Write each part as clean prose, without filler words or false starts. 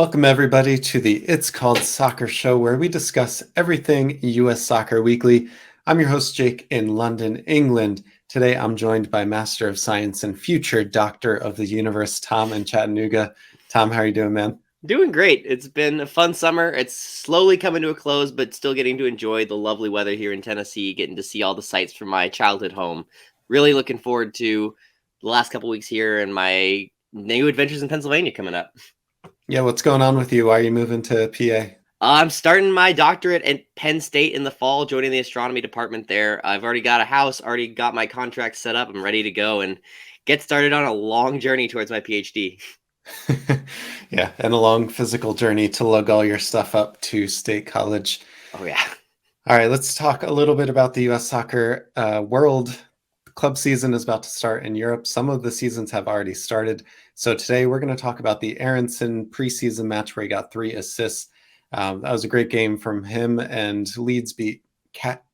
Welcome, everybody, to the It's Called Soccer show, where we discuss everything U.S. Soccer Weekly. I'm your host, Jake, in London, England. Today, I'm joined by Master of Science and future Doctor of the Universe, Tom in Chattanooga. Tom, how are you doing, man? Doing great. It's been a fun summer. It's slowly coming to a close, but still getting to enjoy the lovely weather here in Tennessee, getting to see all the sights from my childhood home. Really looking forward to the last couple weeks here and my new adventures in Pennsylvania coming up. Yeah, what's going on with you? Why are you moving to PA? I'm starting my doctorate at Penn State in the fall, joining the astronomy department there. I've already got a house, already got my contract set up. I'm ready to go and get started on a long journey towards my PhD. Yeah, and a long physical journey to lug all your stuff up to State College. Oh, yeah. All right, let's talk a little bit about the U.S. Soccer World Club season is about to start in Europe. Some of the seasons have already started. So today we're going to talk about the Aaronson preseason match where he got 3 assists. That was a great game from him, and Leeds beat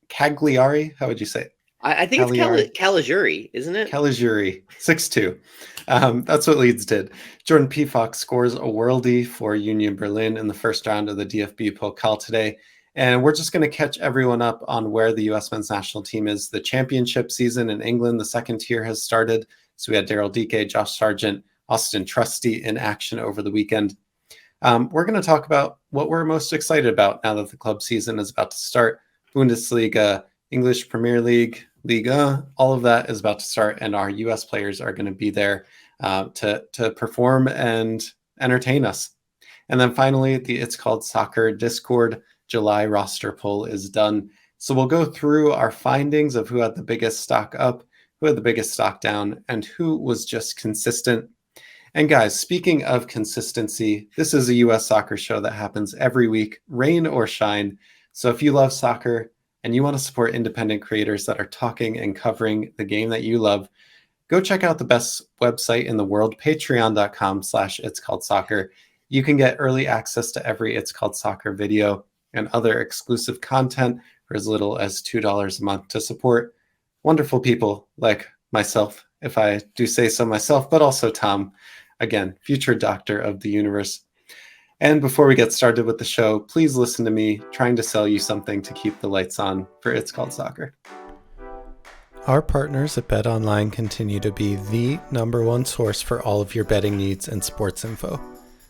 Cagliari. How would you say it? I think Cagliari. it's Caligiuri, isn't it? Caligiuri, 6-2. That's what Leeds did. Jordan Pefok scores a worldie for Union Berlin in the first round of the DFB Pokal today. And we're just going to catch everyone up on where the U.S. men's national team is. The championship season in England, the second tier has started. So we had Daryl Dike, Josh Sargent, Austin Trusty in action over the weekend. We're going to talk about what we're most excited about now that the club season is about to start. Bundesliga, English Premier League, Liga, all of that is about to start, and our U.S. players are going to be there to perform and entertain us. And then finally, the It's Called Soccer Discord July roster poll is done. So we'll go through our findings of who had the biggest stock up, who had the biggest stock down, and who was just consistent. And guys, speaking of consistency, this is a U.S. soccer show that happens every week, rain or shine. So if you love soccer, and you want to support independent creators that are talking and covering the game that you love, go check out the best website in the world, patreon.com/It's Called Soccer. You can get early access to every It's Called Soccer video and other exclusive content for as little as $2 a month to support wonderful people like myself, if I do say so myself, but also Tom, again, future Doctor of the Universe. And before we get started with the show, please listen to me trying to sell you something to keep the lights on for It's Called Soccer. Our partners at BetOnline continue to be the #1 source for all of your betting needs and sports info.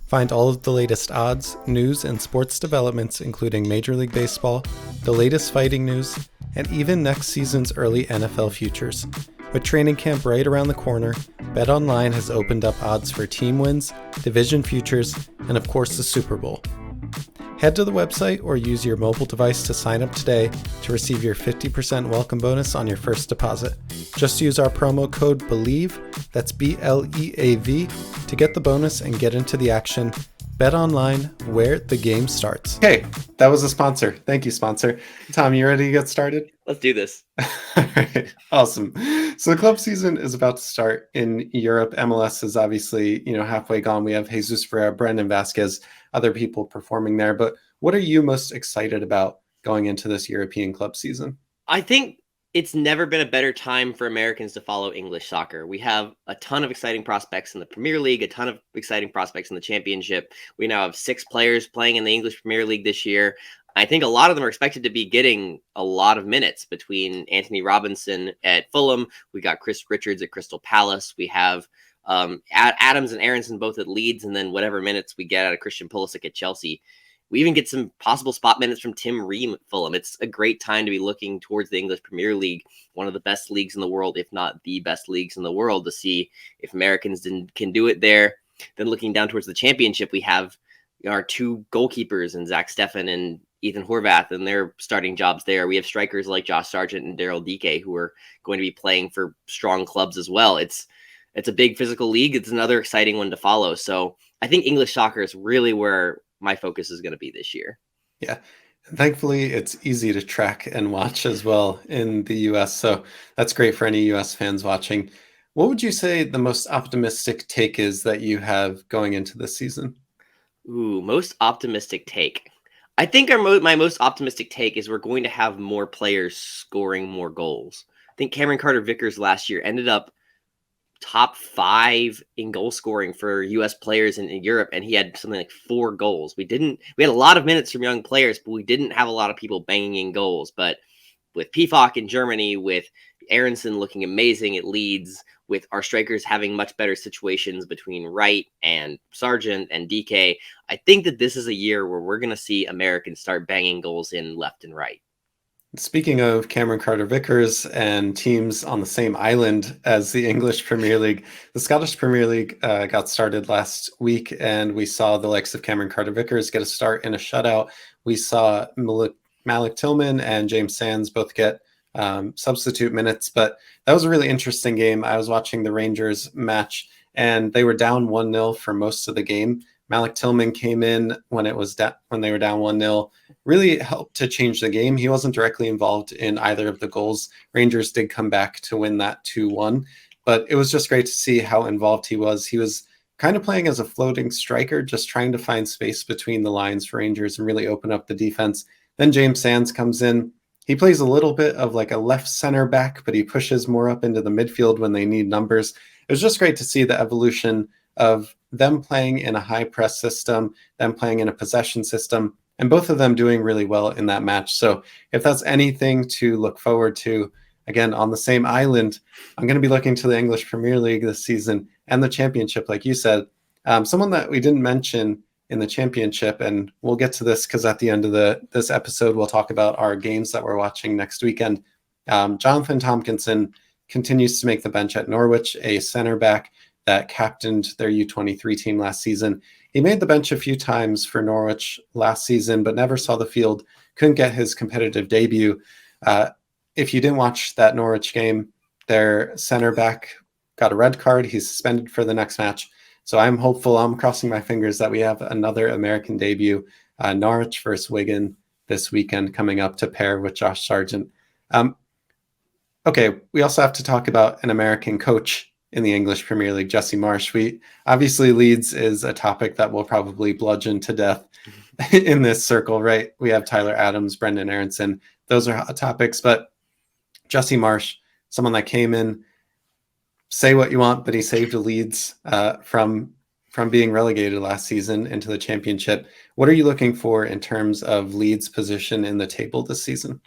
Find all of the latest odds, news, and sports developments, including Major League Baseball, the latest fighting news, and even next season's early NFL futures. With training camp right around the corner, BetOnline has opened up odds for team wins, division futures, and of course the Super Bowl. Head to the website or use your mobile device to sign up today to receive your 50% welcome bonus on your first deposit. Just use our promo code BELIEVE, that's BLEAV, to get the bonus and get into the action. BetOnline, where the game starts. Okay, that was a sponsor. Thank you, sponsor. Tom, you ready to get started? Let's do this. All right, awesome. So the club season is about to start in Europe. MLS is obviously, halfway gone. We have Jesus Ferreira, Brenden Vasquez, other people performing there. But what are you most excited about going into this European club season? I think it's never been a better time for Americans to follow English soccer. We have a ton of exciting prospects in the Premier League, a ton of exciting prospects in the Championship. We now have 6 players playing in the English Premier League this year. I think a lot of them are expected to be getting a lot of minutes between Anthony Robinson at Fulham. We got Chris Richards at Crystal Palace. We have Adams and Aaronson both at Leeds, and then whatever minutes we get out of Christian Pulisic at Chelsea. We even get some possible spot minutes from Tim Ream at Fulham. It's a great time to be looking towards the English Premier League, one of the best leagues in the world, if not the best leagues in the world, to see if Americans can do it there. Then looking down towards the Championship, we have our 2 goalkeepers in Zach Steffen and Ethan Horvath, and their starting jobs there. We have strikers like Josh Sargent and Daryl Dike who are going to be playing for strong clubs as well. It's a big physical league. It's another exciting one to follow. So I think English soccer is really where my focus is going to be this year. Yeah. Thankfully, it's easy to track and watch as well in the US. So that's great for any US fans watching. What would you say the most optimistic take is that you have going into this season? Ooh, most optimistic take. I think my most optimistic take is we're going to have more players scoring more goals. I think Cameron Carter-Vickers last year ended up top 5 in goal scoring for U.S. players in Europe, and he had something like 4 goals. We had a lot of minutes from young players, but we didn't have a lot of people banging in goals. But with Pifok in Germany, with Aaronson looking amazing at Leeds, with our strikers having much better situations between Wright and Sargent and DK, I think that this is a year where we're going to see Americans start banging goals in left and right. Speaking of Cameron Carter-Vickers and teams on the same island as the English Premier League, the Scottish Premier League got started last week, and we saw the likes of Cameron Carter-Vickers get a start in a shutout. We saw Malik Tillman and James Sands both get substitute minutes, but that was a really interesting game. I was watching the Rangers match, and they were down 1-0 for most of the game. Malik Tillman came in when they were down 1-0, really helped to change the game. He wasn't directly involved in either of the goals. Rangers did come back to win that 2-1, but it was just great to see how involved he was. He was kind of playing as a floating striker, just trying to find space between the lines for Rangers and really open up the defense. Then James Sands comes in. He plays a little bit of like a left center back, but he pushes more up into the midfield when they need numbers. It was just great to see the evolution of them playing in a high press system, them playing in a possession system, and both of them doing really well in that match. So if that's anything to look forward to, again, on the same island, I'm going to be looking to the English Premier League this season and the Championship, like you said. Someone that we didn't mention in the Championship, and we'll get to this because at the end of this episode, we'll talk about our games that we're watching next weekend. Jonathan Tompkinson continues to make the bench at Norwich, a center back that captained their U23 team last season. He made the bench a few times for Norwich last season, but never saw the field, couldn't get his competitive debut. If you didn't watch that Norwich game, their center back got a red card. He's suspended for the next match. So I'm hopeful, I'm crossing my fingers that we have another American debut, Norwich versus Wigan this weekend coming up to pair with Josh Sargent. Okay, we also have to talk about an American coach in the English Premier League, Jesse Marsch. Obviously Leeds is a topic that will probably bludgeon to death in this circle, right? We have Tyler Adams, Brenden Aaronson. Those are hot topics, but Jesse Marsch, someone that came in, say what you want, but he saved the Leeds from being relegated last season into the Championship. What are you looking for in terms of Leeds' position in the table this season?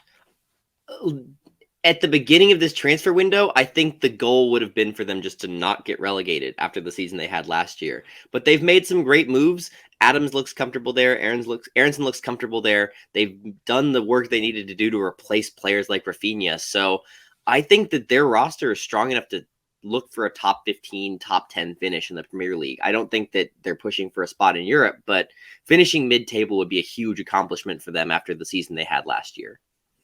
At the beginning of this transfer window, I think the goal would have been for them just to not get relegated after the season they had last year. But they've made some great moves. Adams looks comfortable there. Aaronson looks comfortable there. They've done the work they needed to do to replace players like Rafinha. So I think that their roster is strong enough to look for a top 15, top 10 finish in the Premier League. I don't think that they're pushing for a spot in Europe, but finishing mid-table would be a huge accomplishment for them after the season they had last year.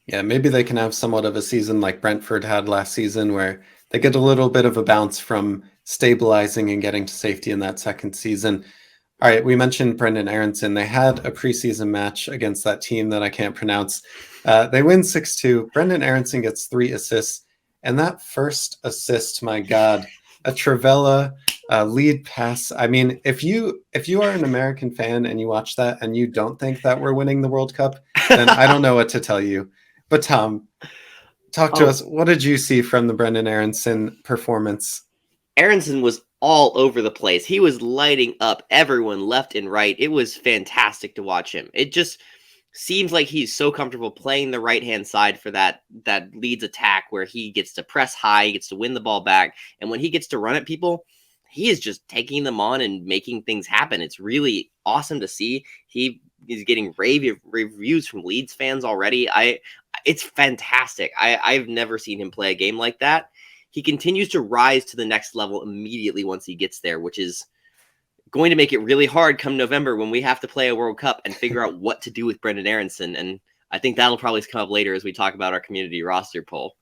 Yeah, maybe they can have somewhat of a season like Brentford had last season where they get a little bit of a bounce from stabilizing and getting to safety in that second season. All right, we mentioned Brenden Aaronson. They had a preseason match against that team that I can't pronounce. They win 6-2. Brenden Aaronson gets 3 assists. And that first assist, my God, a Trivela lead pass. I mean, if you are an American fan and you watch that and you don't think that we're winning the World Cup, then I don't know what to tell you. But Tom, talk to us. What did you see from the Brenden Aaronson performance? Aaronson was all over the place. He was lighting up everyone left and right. It was fantastic to watch him. It just seems like he's so comfortable playing the right-hand side for that Leeds attack where he gets to press high, he gets to win the ball back, and when he gets to run at people, he is just taking them on and making things happen. It's really awesome to see. He is getting rave reviews from Leeds fans already. It's fantastic. I've never seen him play a game like that. He continues to rise to the next level immediately once he gets there, which is going to make it really hard come November when we have to play a World Cup and figure out what to do with Brenden Aaronson. And I think that'll probably come up later as we talk about our community roster poll.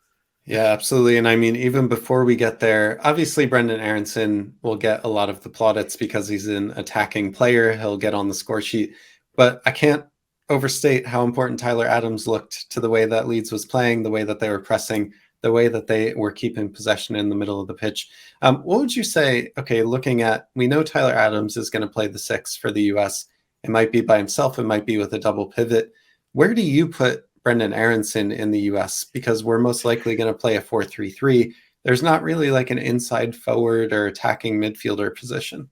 Yeah, absolutely. And I mean, even before we get there, obviously Brenden Aaronson will get a lot of the plaudits because he's an attacking player. He'll get on the score sheet. But I can't overstate how important Tyler Adams looked to the way that Leeds was playing, the way that they were pressing, the way that they were keeping possession in the middle of the pitch. What would you say, okay, we know Tyler Adams is going to play the 6 for the US. It might be by himself. It might be with a double pivot. Where do you put Brenden Aaronson in the US? Because we're most likely going to play a 4-3-3. there's not really like an inside forward or attacking midfielder position.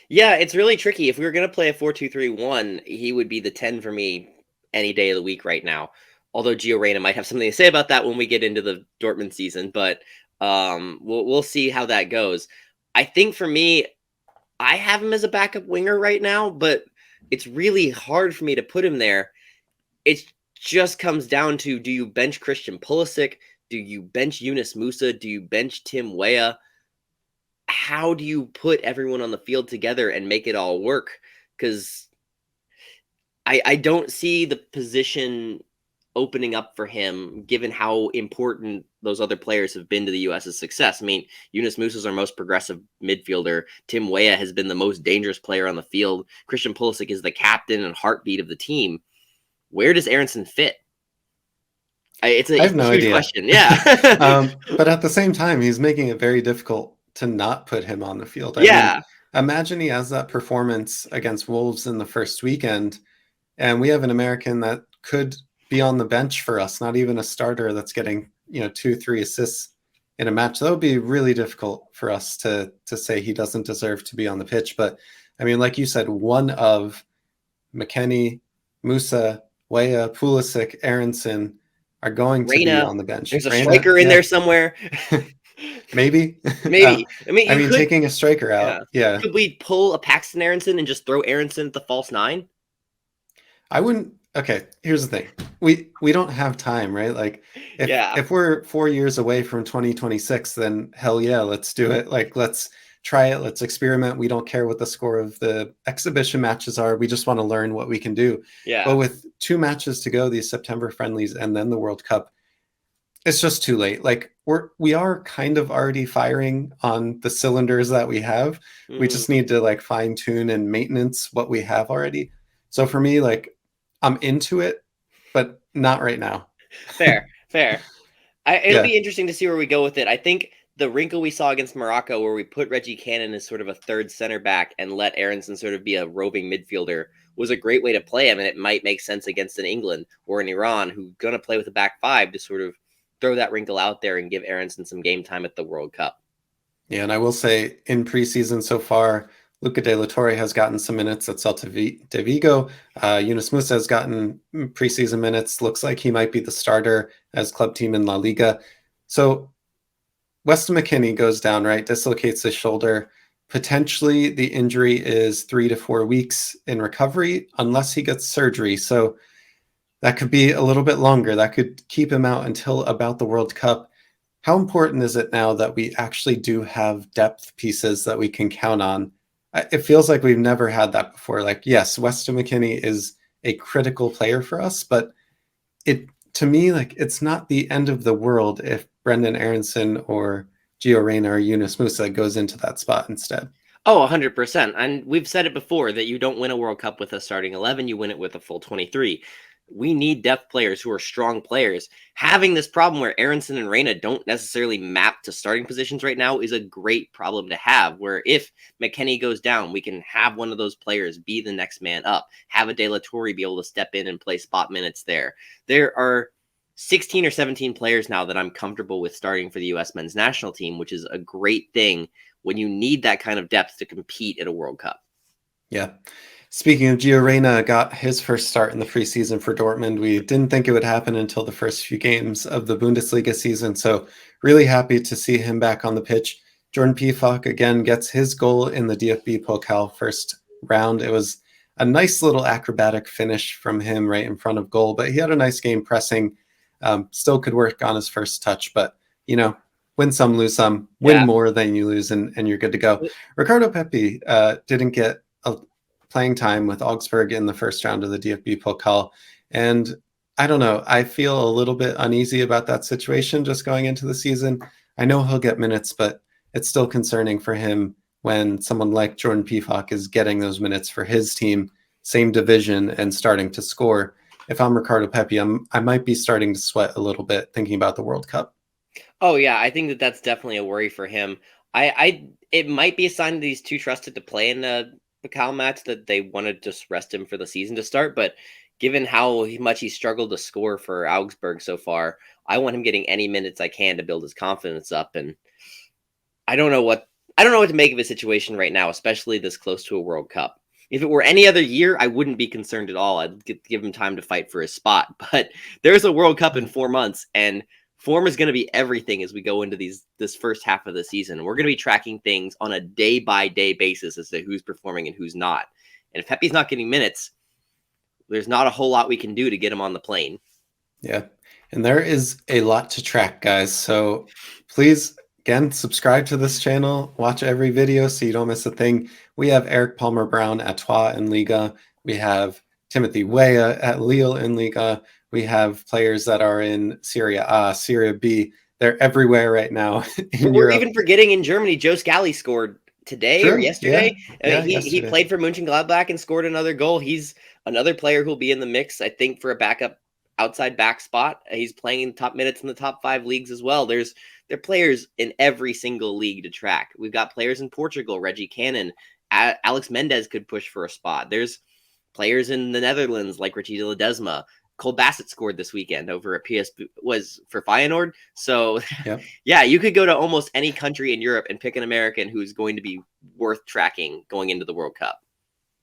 Yeah, it's really tricky. If we were going to play a 4-2-3-1, he would be the 10 for me any day of the week right now. Although Gio Reyna might have something to say about that when we get into the Dortmund season, but we'll see how that goes. I think for me, I have him as a backup winger right now, but it's really hard for me to put him there. It just comes down to, do you bench Christian Pulisic? Do you bench Yunus Musa? Do you bench Tim Weah? How do you put everyone on the field together and make it all work? Because I don't see the position opening up for him, given how important those other players have been to the U.S.'s success. I mean, Yunus Musa is our most progressive midfielder. Tim Weah has been the most dangerous player on the field. Christian Pulisic is the captain and heartbeat of the team. Where does Aaronson fit? It's I a have no huge idea. question. Yeah. But at the same time, he's making it very difficult to not put him on the field. I mean, Yeah. imagine he has that performance against Wolves in the first weekend, and we have an American that could be on the bench for us, not even a starter that's getting, 2-3 assists in a match. That would be really difficult for us to say he doesn't deserve to be on the pitch. But I mean, like you said, one of McKennie, Musa, Weah, Pulisic, Aronson are going to be Reyna. on the bench. There's a Reyna, striker in yeah, there somewhere. maybe. Maybe. I mean, I you mean, could. taking a striker Yeah. out, yeah. Could we pull a Paxton Aronson and just throw Aronson at the false nine? I wouldn't. Okay, here's the thing. We don't have time, right? Like, if Yeah. if we're 4 years away from 2026, then hell yeah, let's do it. Like, let's try it. Let's experiment. We don't care what the score of the exhibition matches are. We just want to learn what we can do. But Yeah. with 2 matches to go, these September friendlies and then the World Cup, it's just too late. Like, we are kind of already firing on the cylinders that we have. We Mhm. just need to like fine tune and maintenance what we have already. So for me, like, I'm into it, but not right now. Fair. Fair. It'll Yeah. be interesting to see where we go with it. I think the wrinkle we saw against Morocco, where we put Reggie Cannon as sort of a third center back and let Aronson sort of be a roving midfielder, was a great way to play him, and it might make sense against an England or an Iran who's going to play with a back five to sort of throw that wrinkle out there and give Aronson some game time at the World Cup. Yeah, and I will say in preseason so far, Luca De La Torre has gotten some minutes at Celta de Vigo. Yunus Musa has gotten preseason minutes. Looks like he might be the starter as club team in La Liga. So Weston McKennie goes down, right? Dislocates his shoulder. Potentially the injury is 3 to 4 weeks in recovery unless he gets surgery. So that could be a little bit longer. That could keep him out until about the World Cup. How important is it now that we actually do have depth pieces that we can count on? It feels like we've never had that before. Like, yes, Weston McKennie is a critical player for us, but it to me, like, it's not the end of the world if Brenden Aaronson or Gio Reyna or Yunus Musa goes into that spot instead. Oh, 100%. And we've said it before that you don't win a World Cup with a starting 11, you win it with a full 23. We need depth players who are strong players. Having this problem where Aronson and Reyna don't necessarily map to starting positions right now is a great problem to have, where if McKennie goes down, we can have one of those players be the next man up, have a De La Torre be able to step in and play spot minutes there. There are 16 or 17 players now that I'm comfortable with starting for the U.S. men's national team, which is a great thing when you need that kind of depth to compete at a World Cup. Yeah. Speaking of, Gio Reyna got his first start in the preseason for Dortmund. We didn't think it would happen until the first few games of the Bundesliga season. So really happy to see him back on the pitch. Jordan Pefok again gets his goal in the DFB Pokal first round. It was a nice little acrobatic finish from him right in front of goal, but he had a nice game pressing. Still could work on his first touch, but win some, lose some, win Yeah. more than you lose, and you're good to go. Ricardo Pepi didn't get a playing time with Augsburg in the first round of the DFB Pokal. And I don't know, I feel a little bit uneasy about that situation just going into the season. I know he'll get minutes, but it's still concerning for him when someone like Jordan Pefok is getting those minutes for his team, same division, and starting to score. If I'm Ricardo Pepi, I might be starting to sweat a little bit thinking about the World Cup. Oh yeah, I think that that's definitely a worry for him. It might be a sign that he's too trusted to play in a Pakal match that they want to just rest him for the season to start. But given how much he struggled to score for Augsburg so far, I want him getting any minutes I can to build his confidence up. And I don't know what to make of a situation right now, especially this close to a World Cup. If it were any other year, I wouldn't be concerned at all. I'd give him time to fight for his spot. But there's a World Cup in 4 months, and form is going to be everything as we go into this first half of the season. We're going to be tracking things on a day by day basis as to who's performing and who's not. And if Pepe's not getting minutes, there's not a whole lot we can do to get him on the plane. Yeah, and there is a lot to track, guys. So please, again, subscribe to this channel, watch every video so you don't miss a thing. We have Eric Palmer-Brown at Troyes in Liga. We have Timothy Weah at Lille in Liga. We have players that are in Serie A, Serie B. They're everywhere right now in We're Europe. even forgetting in Germany, Joe Scally scored today or yesterday. Yeah, He played for Mönchengladbach and scored another goal. He's another player who'll be in the mix, I think, for a backup outside back spot. He's playing in top minutes in the top 5 leagues as well. There are players in every single league to track. We've got players in Portugal, Reggie Cannon, Alex Mendez could push for a spot. There's players in the Netherlands like Richie Ledesma. Cole Bassett scored this weekend over at PSV was for Feyenoord. So Yep. yeah, you could go to almost any country in Europe and pick an American who's going to be worth tracking going into the World Cup.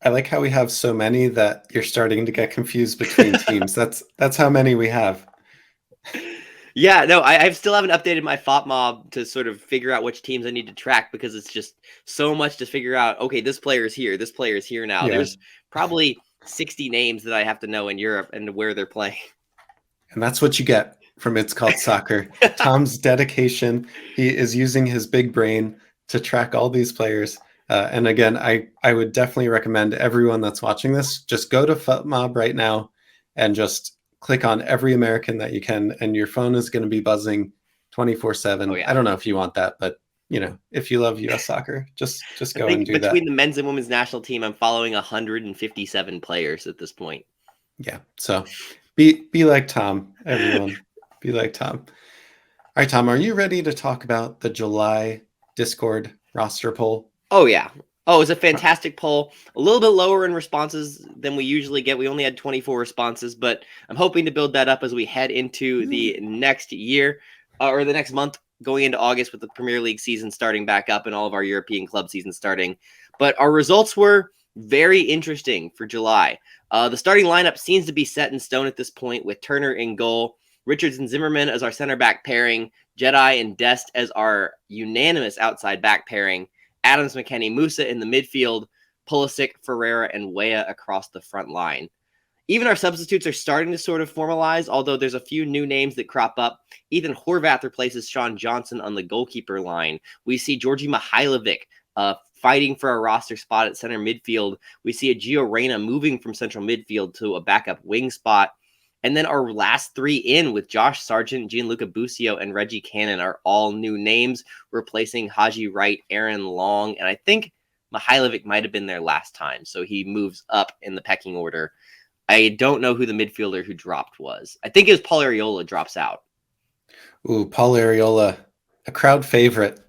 I like how we have so many that you're starting to get confused between teams. That's how many we have. Yeah, no, I still haven't updated my FOP mob to sort of figure out which teams I need to track because it's just so much to figure out. Okay, this player is here. This player is here now. Yeah. There's probably 60 names that I have to know in Europe and where they're playing. And that's what you get from It's Called Soccer. Tom's dedication. He is using his big brain to track all these players. And again, I would definitely recommend everyone that's watching this, just go to FOTMob right now and just click on every American that you can, and your phone is going to be buzzing 24/7. Oh, yeah. I don't know if you want that, but if you love US soccer, just go and do that. Between the men's and women's national team, I'm following 157 players at this point. Yeah. So be like Tom, everyone. Be like Tom. All right, Tom, are you ready to talk about the July Discord roster poll? Oh, yeah. Oh, it was a fantastic poll. A little bit lower in responses than we usually get. We only had 24 responses, but I'm hoping to build that up as we head into the next year or the next month, going into August with the Premier League season starting back up and all of our European club seasons starting. But our results were very interesting for July. The starting lineup seems to be set in stone at this point with Turner in goal, Richards and Zimmerman as our center back pairing, Jedi and Dest as our unanimous outside back pairing, Adams, McKennie, Musa in the midfield, Pulisic, Ferreira, and Weah across the front line. Even our substitutes are starting to sort of formalize, although there's a few new names that crop up. Ethan Horvath replaces Sean Johnson on the goalkeeper line. We see Georgi Mihailovic fighting for a roster spot at center midfield. We see a Gio Reyna moving from central midfield to a backup wing spot. And then our last 3 in with Josh Sargent, Gianluca Busio, and Reggie Cannon are all new names, replacing Haji Wright, Aaron Long, and I think Mihailovic might have been there last time, so he moves up in the pecking order. I don't know who the midfielder who dropped was. I think it was Paul Arriola drops out. Ooh, Paul Arriola, a crowd favorite.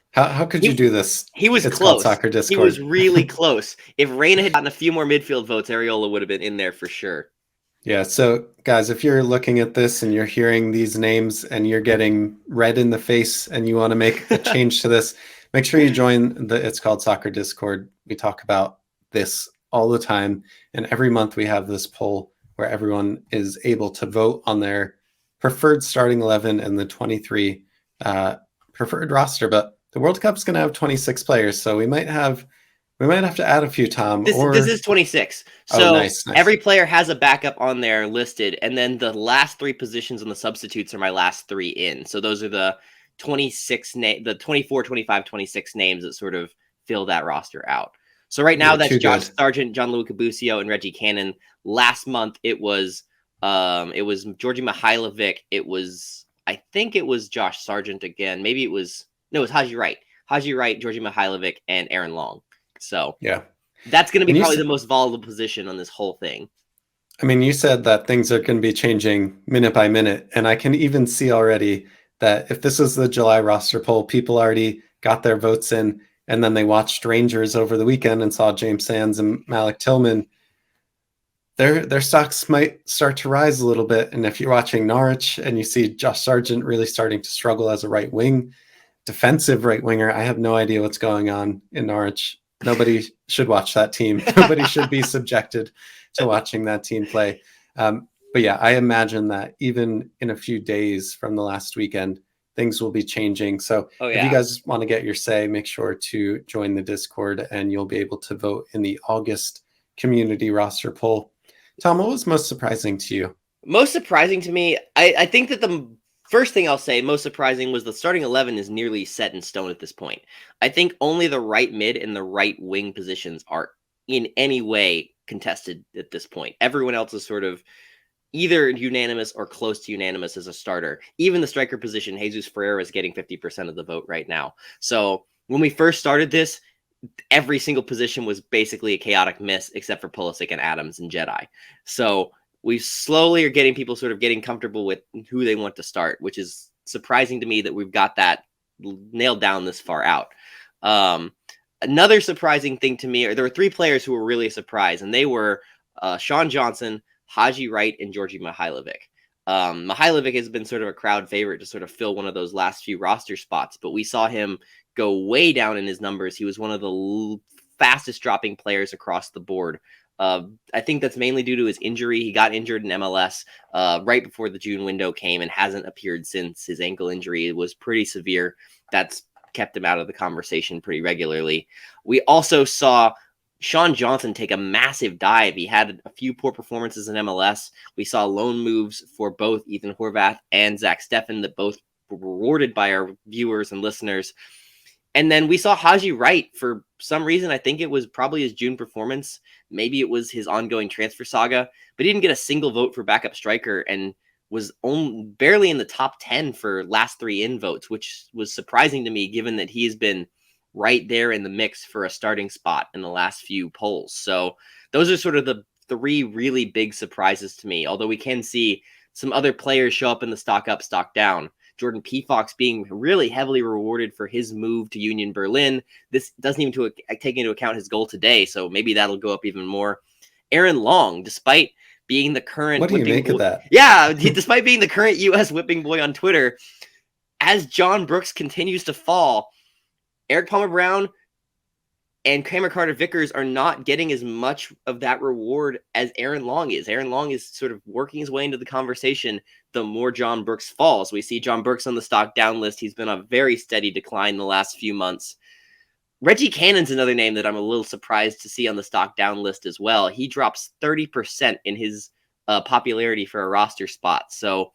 How could you do this? He was It's close. Called Soccer Discord. He was really close. If Reyna had gotten a few more midfield votes, Arriola would have been in there for sure. Yeah, so guys, if you're looking at this and you're hearing these names and you're getting red in the face and you want to make a change to this, make sure you join the It's Called Soccer Discord. We talk about this all the time, and every month we have this poll where everyone is able to vote on their preferred starting 11 and the 23 preferred roster. But the World Cup's going to have 26 players, so we might have to add a few, Tom. This is 26. So nice. Every player has a backup on there listed, and then the last 3 positions on the substitutes are my last 3 in. So those are the 24, 25, 26 names that sort of fill that roster out. So right now that's Josh Sargent, Gianluca Busio, and Reggie Cannon. Last month it was Georgi Mihailovic. I think it was Josh Sargent again. Maybe it was Haji Wright. Haji Wright, Georgi Mihailovic, and Aaron Long. So yeah, that's going to be probably the most volatile position on this whole thing. I mean, you said that things are going to be changing minute by minute, and I can even see already that if this is the July roster poll, people already got their votes in, and then they watched Rangers over the weekend and saw James Sands and Malik Tillman. Their stocks might start to rise a little bit, and if you're watching Norwich and you see Josh Sargent really starting to struggle as a right wing, defensive right winger. I have no idea what's going on in Norwich. Nobody should watch that team. Nobody should be subjected to watching that team play. But yeah, I imagine that even in a few days from the last weekend, things will be changing. So if you guys want to get your say, make sure to join the Discord and you'll be able to vote in the August community roster poll. Tom, what was most surprising to you? Most surprising to me, I think that the first thing I'll say, most surprising, was the starting 11 is nearly set in stone at this point. I think only the right mid and the right wing positions are in any way contested at this point. Everyone else is sort of either unanimous or close to unanimous as a starter. Even the striker position, Jesus Ferreira, is getting 50% of the vote right now. So when we first started this, every single position was basically a chaotic miss except for Pulisic and Adams and Jedi. So we slowly are getting people sort of getting comfortable with who they want to start, which is surprising to me that we've got that nailed down this far out. Another surprising thing to me, there were three players who were really a surprise, and they were Sean Johnson, Haji Wright, and Georgi Mihailovic. Mihailovic has been sort of a crowd favorite to sort of fill one of those last few roster spots, but we saw him go way down in his numbers. He was one of the fastest dropping players across the board. I think that's mainly due to his injury. He got injured in MLS right before the June window came and hasn't appeared since. His ankle injury was pretty severe. That's kept him out of the conversation pretty regularly. We also saw Sean Johnson take a massive dive. He had a few poor performances in MLS. We saw loan moves for both Ethan Horvath and Zach Steffen that both were rewarded by our viewers and listeners. And then we saw Haji Wright for some reason. I think it was probably his June performance. Maybe it was his ongoing transfer saga, but he didn't get a single vote for backup striker and was barely in the top 10 for last three in votes, which was surprising to me given that he's been right there in the mix for a starting spot in the last few polls. So those are sort of the three really big surprises to me, although we can see some other players show up in the stock up, stock down. Jordan Pefok being really heavily rewarded for his move to Union Berlin. This doesn't even take into account his goal today, so maybe that'll go up even more. Aaron Long, despite being the current... What do you make of that? Yeah, despite being the current U.S. whipping boy on Twitter, as John Brooks continues to fall, Eric Palmer-Brown and Kramer Carter-Vickers are not getting as much of that reward as Aaron Long is. Aaron Long is sort of working his way into the conversation the more John Brooks falls. We see John Brooks on the stock down list. He's been a very steady decline the last few months. Reggie Cannon's another name that I'm a little surprised to see on the stock down list as well. He drops 30% in his popularity for a roster spot. So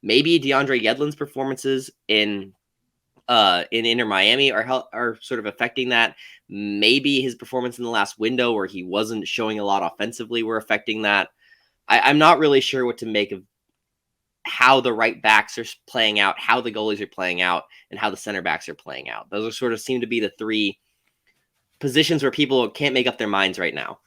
maybe DeAndre Yedlin's performances in Inter Miami are sort of affecting that. Maybe his performance in the last window where he wasn't showing a lot offensively were affecting that. I'm not really sure what to make of how the right backs are playing out, how the goalies are playing out, and how the center backs are playing out. Those are sort of seem to be the three positions where people can't make up their minds right now.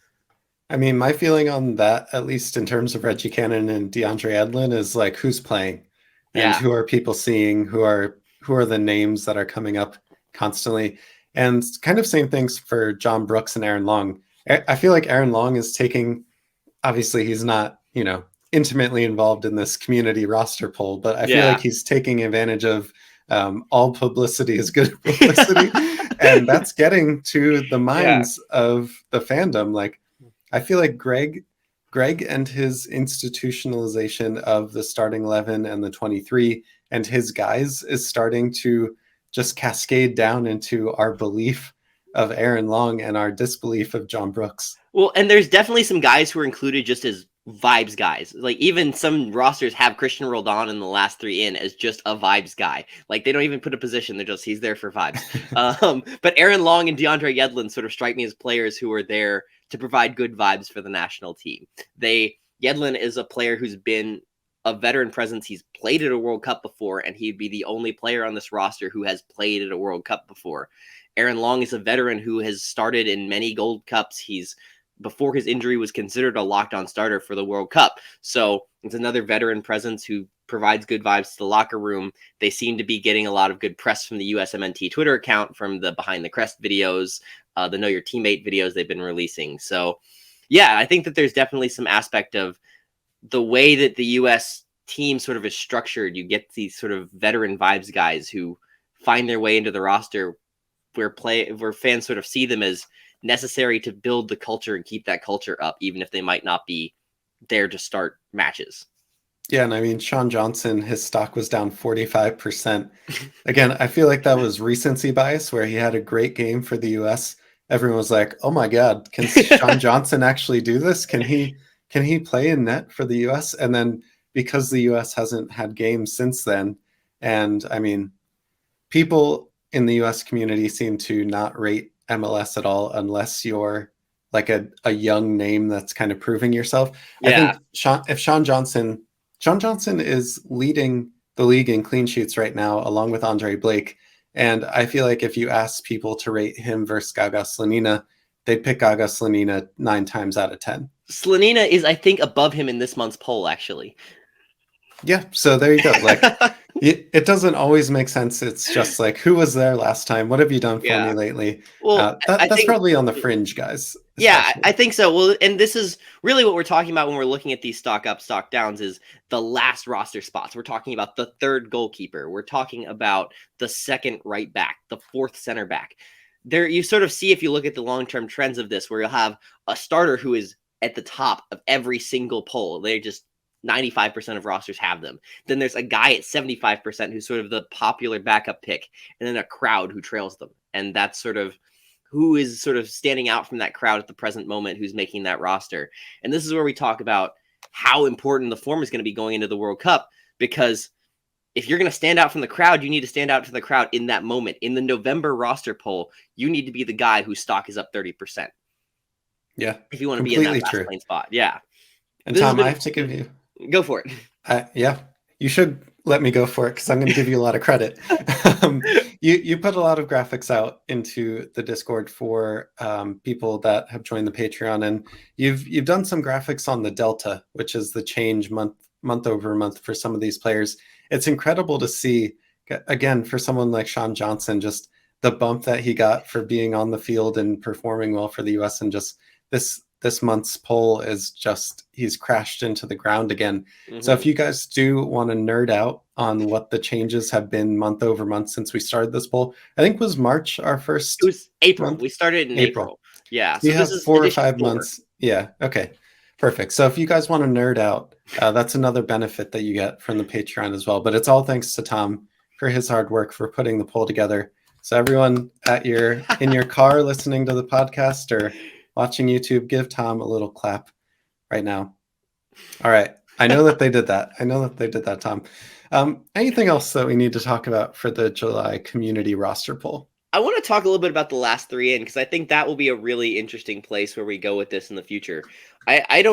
I mean, my feeling on that, at least in terms of Reggie Cannon and DeAndre Edlin, is like who's playing and who are people seeing, who are the names that are coming up constantly. And kind of same things for John Brooks and Aaron Long. I feel like Aaron Long is taking, obviously he's not, intimately involved in this community roster poll, but I feel like he's taking advantage of all publicity is good publicity. And that's getting to the minds of the fandom. Like, I feel like Greg and his institutionalization of the starting 11 and the 23 and his guys is starting to just cascade down into our belief of Aaron Long and our disbelief of John Brooks. Well, and there's definitely some guys who are included just as vibes guys. Like even some rosters have Christian Roldan in the last three in as just a vibes guy. Like they don't even put a position. He's there for vibes. But Aaron Long and DeAndre Yedlin sort of strike me as players who are there to provide good vibes for the national team. Yedlin is a player who's been a veteran presence. He's played at a World Cup before, and he'd be the only player on this roster who has played at a World Cup before. Aaron Long is a veteran who has started in many Gold Cups. Before his injury was considered a locked-on starter for the World Cup. So it's another veteran presence who provides good vibes to the locker room. They seem to be getting a lot of good press from the USMNT Twitter account, from the Behind the Crest videos, the Know Your Teammate videos they've been releasing. So yeah, I think that there's definitely some aspect of the way that the US team sort of is structured. You get these sort of veteran vibes guys who find their way into the roster where fans sort of see them as necessary to build the culture and keep that culture up, even if they might not be there to start matches. Yeah, and I mean, Sean Johnson, his stock was down 45%. Again, I feel like that was recency bias where he had a great game for the US. Everyone was like, "Oh my God, can Sean Johnson actually do this? Can he play in net for the US?" And then because the US hasn't had games since then, and I mean, people in the US community seem to not rate MLS at all unless you're like a young name that's kind of proving yourself. I Yeah. think Sean Johnson is leading the league in clean sheets right now, along with Andre Blake. And I feel like if you ask people to rate him versus Gaga Slonina, they'd pick Gaga Slonina 9 times out of 10. Slonina is, I think, above him in this month's poll, actually. Yeah, so there you go. Like, it doesn't always make sense. It's just like, who was there last time? What have you done for me lately? Well, I That's think probably on the fringe, guys. Yeah, Especially. I think so. Well, and this is really what we're talking about when we're looking at these stock up, stock downs is the last roster spots. We're talking about the third goalkeeper. We're talking about the second right back, the fourth center back. There, you sort of see if you look at the long-term trends of this, where you'll have a starter who is at the top of every single poll. They just 95% of rosters have them. Then there's a guy at 75% who's sort of the popular backup pick, and then a crowd who trails them. And that's sort of who is sort of standing out from that crowd at the present moment, who's making that roster. And this is where we talk about how important the form is going to be going into the World Cup, because if you're going to stand out from the crowd, you need to stand out to the crowd in that moment. In the November roster poll, you need to be the guy whose stock is up 30%. Yeah, if you want to be in that completely last true. lane spot. Yeah. And This has Tom, I been have to give you. go for it. Yeah, you should let me go for it because I'm going to give you a lot of credit. You put a lot of graphics out into the Discord for people that have joined the Patreon, and you've done some graphics on the delta, which is the change month over month for some of these players. It's incredible to see, again, for someone like Sean Johnson, just the bump that he got for being on the field and performing well for the US, and just this month's poll is just, he's crashed into the ground again. Mm-hmm. So if you guys do want to nerd out on what the changes have been month over month since we started this poll, I think was March our first. It was April. Month? We started in April. Yeah. So you have 4 or 5 months. Yeah. Okay. Perfect. So if you guys want to nerd out, that's another benefit that you get from the Patreon as well. But it's all thanks to Tom for his hard work for putting the poll together. So everyone in your car listening to the podcast or watching YouTube, give Tom a little clap right now. All right. I know that they did that. Tom. Anything else that we need to talk about for the July community roster poll? I want to talk a little bit about the last 3 in, because I think that will be a really interesting place where we go with this in the future. I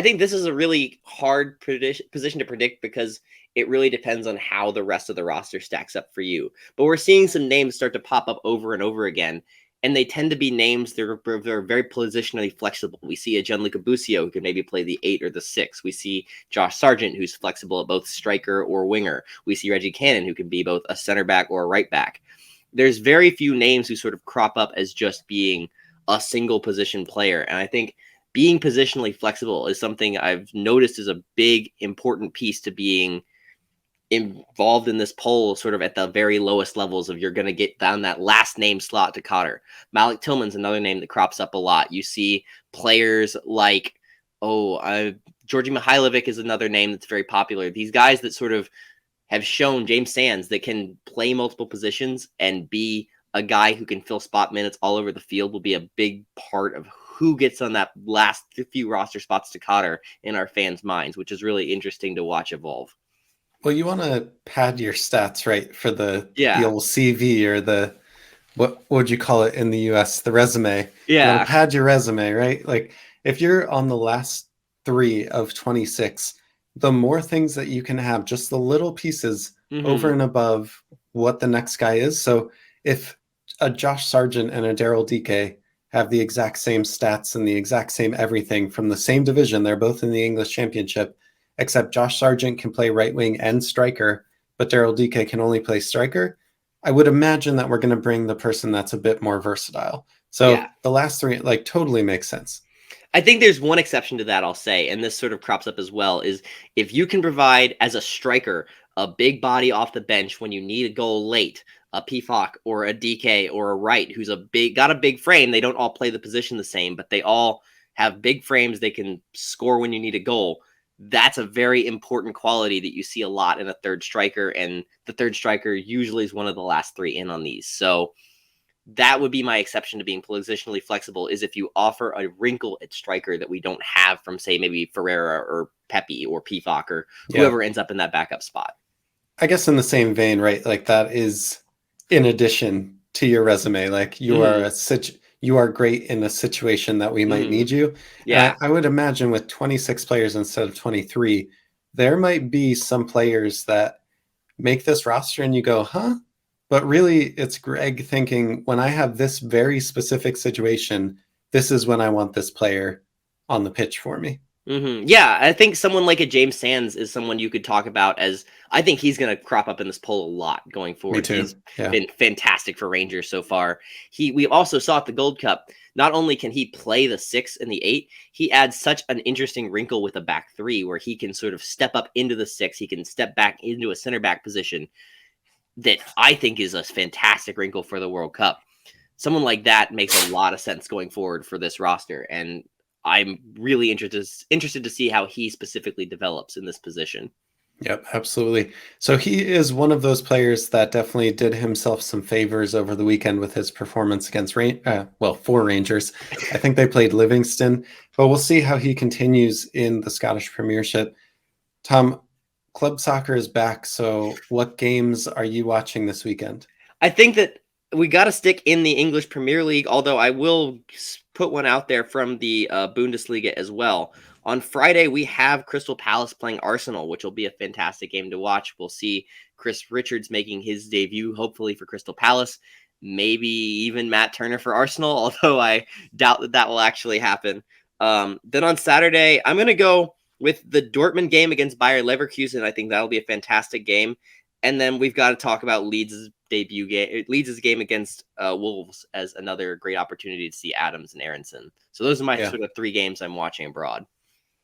think this is a really hard position to predict, because it really depends on how the rest of the roster stacks up for you. But we're seeing some names start to pop up over and over again, and they tend to be names that are very positionally flexible. We see a Gianluca Busio who can maybe play the 8 or the 6. We see Josh Sargent, who's flexible at both striker or winger. We see Reggie Cannon, who can be both a center back or a right back. There's very few names who sort of crop up as just being a single position player. And I think being positionally flexible is something I've noticed is a big, important piece to being involved in this poll, sort of at the very lowest levels of you're going to get down that last name slot to Cotter. Malik Tillman's another name that crops up a lot. You see players like, Georgi Mihailovic is another name that's very popular. These guys that sort of have shown, James Sands, that can play multiple positions and be a guy who can fill spot minutes all over the field, will be a big part of who gets on that last few roster spots to Cotter in our fans' minds, which is really interesting to watch evolve. Well, you want to pad your stats, right, for the old CV, or the, what would you call it in the US, the resume. Yeah. You want to pad your resume, right? Like, if you're on the last 3 of 26, the more things that you can have, just the little pieces over and above what the next guy is. So if a Josh Sargent and a Daryl Dike have the exact same stats and the exact same everything from the same division, they're both in the English Championship, except Josh Sargent can play right wing and striker, but Daryl Dike can only play striker, I would imagine that we're going to bring the person that's a bit more versatile. So the last 3, like, totally makes sense. I think there's one exception to that, I'll say, and this sort of crops up as well, is if you can provide as a striker a big body off the bench when you need a goal late, a Pifok or a DK or a Wright who's got a big frame. They don't all play the position the same, but they all have big frames. They can score when you need a goal. That's a very important quality that you see a lot in a third striker, and the third striker usually is one of the last three in on these. So that would be my exception to being positionally flexible, is if you offer a wrinkle at striker that we don't have from, say, maybe Ferreira or Pepe or Pifok or whoever ends up in that backup spot. I guess in the same vein, right? Like that is in addition to your resume. Like you are great in a situation that we might need you. Yeah. I would imagine with 26 players instead of 23, there might be some players that make this roster and you go, huh? But really, it's Greg thinking, when I have this very specific situation, this is when I want this player on the pitch for me. Yeah, I think someone like a James Sands is someone you could talk about as, I think he's going to crop up in this poll a lot going forward. Me too. He's been fantastic for Rangers so far. We also saw at the Gold Cup, not only can he play the 6 and the 8, he adds such an interesting wrinkle with a back 3 where he can sort of step up into the 6. He can step back into a center back position that I think is a fantastic wrinkle for the World Cup. Someone like that makes a lot of sense going forward for this roster, and I'm really interested to see how he specifically develops in this position. Yep, absolutely. So he is one of those players that definitely did himself some favors over the weekend with his performance against for Rangers. I think they played Livingston, but we'll see how he continues in the Scottish Premiership. Tom, club soccer is back. So what games are you watching this weekend? I think that we got to stick in the English Premier League, although I will put one out there from the Bundesliga as well. On Friday, we have Crystal Palace playing Arsenal, which will be a fantastic game to watch. We'll see Chris Richards making his debut, hopefully for Crystal Palace, maybe even Matt Turner for Arsenal, although I doubt that will actually happen. Then on Saturday, I'm going to go with the Dortmund game against Bayer Leverkusen. I think that'll be a fantastic game. And then we've got to talk about Leeds' debut game, Leeds' game against Wolves, as another great opportunity to see Adams and Aaronson. So those are my sort of 3 games I'm watching abroad.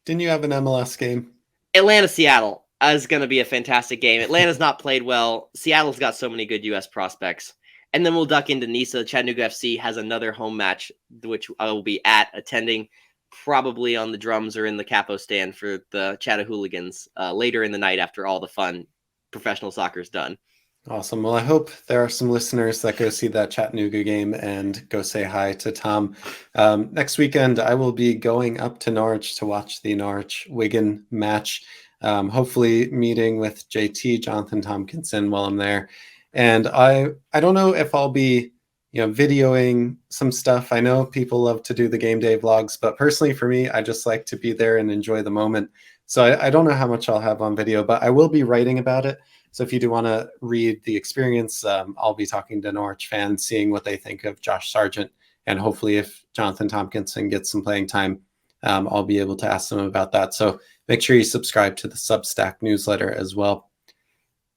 Didn't you have an MLS game? Atlanta-Seattle is going to be a fantastic game. Atlanta's not played well. Seattle's got so many good U.S. prospects. And then we'll duck into Nisa. Chattanooga FC has another home match, which I will be attending, probably on the drums or in the capo stand for the Chattahooligans later in the night after all the fun professional soccer is done. Awesome. Well, I hope there are some listeners that go see that Chattanooga game and go say hi to Tom. Next weekend, I will be going up to Norwich to watch the Norwich-Wigan match, hopefully meeting with JT, Jonathan Tompkinson, while I'm there. And I don't know if I'll be videoing some stuff. I know people love to do the game day vlogs, but personally for me, I just like to be there and enjoy the moment. So I don't know how much I'll have on video, but I will be writing about it. So if you do want to read the experience, I'll be talking to Norwich fans, seeing what they think of Josh Sargent. And hopefully if Jonathan Tompkinson gets some playing time, I'll be able to ask them about that. So make sure you subscribe to the Substack newsletter as well.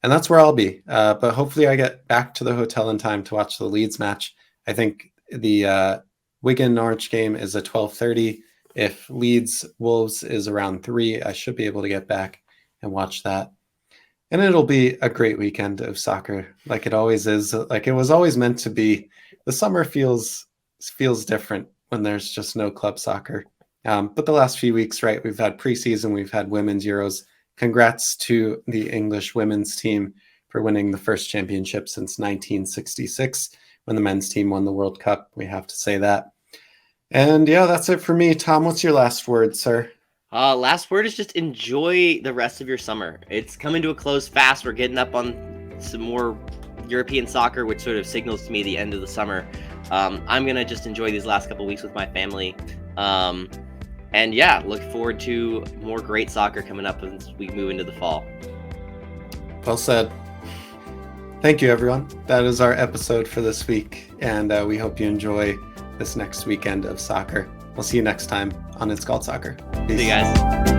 And that's where I'll be. But hopefully I get back to the hotel in time to watch the Leeds match. I think the Wigan-Norwich game is at 12:30. If Leeds-Wolves is around 3, I should be able to get back and watch that. And it'll be a great weekend of soccer, like it always is, like it was always meant to be. The summer feels different when there's just no club soccer. But the last few weeks, right, we've had preseason, we've had women's Euros. Congrats to the English women's team for winning the first championship since 1966, when the men's team won the World Cup. We have to say that. And yeah, that's it for me. Tom, what's your last word, sir? Last word is just enjoy the rest of your summer. It's coming to a close fast. We're getting up on some more European soccer, which sort of signals to me the end of the summer. I'm going to just enjoy these last couple weeks with my family. And yeah, look forward to more great soccer coming up as we move into the fall. Well said. Thank you, everyone. That is our episode for this week. And we hope you enjoy this next weekend of soccer. We'll see you next time on It's Called Soccer. Peace. See you guys.